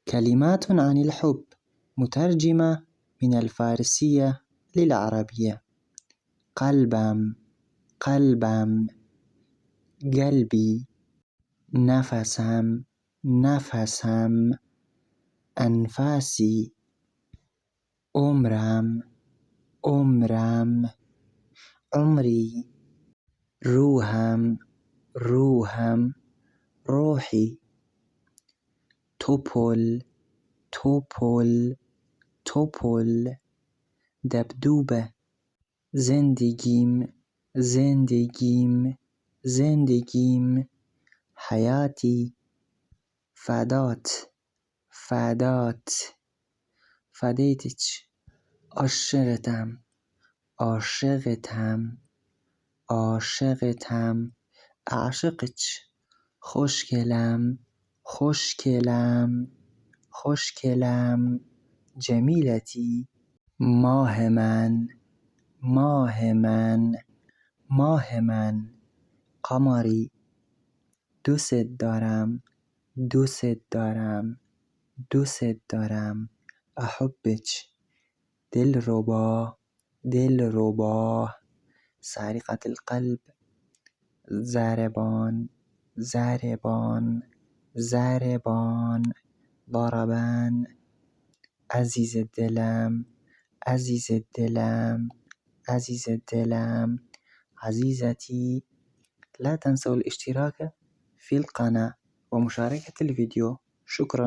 كلمات عن الحب مترجمة من الفارسية للعربية: قلبم، قلبم، قلبي، نفسم، نفسم، أنفاسي، عمرم، عمرم، عمري، روحم، روحم، روحي، توپل، توپل، توپل، دبدوبه، زندگیم، زندگیم، زندگیم، حياتي، فدات، فدات، فديتك، عاشقتم، عاشقتم، عاشقتم، أعشقك، خوشگلم، خوشگلم، خوشگلم، جمیلتی، ماه من، ماه من، ماه من، قمری، دوست دارم، دوست دارم، دوست دارم، أحبك، دلربا، دلربا، سارقة القلب، ضربان، ضربان، ضربان، ضربان، عزیز دلم، عزیز دلم، عزیز دلم، عزيزتي. لا تنسوا الاشتراك في القناة ومشاركة الفيديو. شكرا.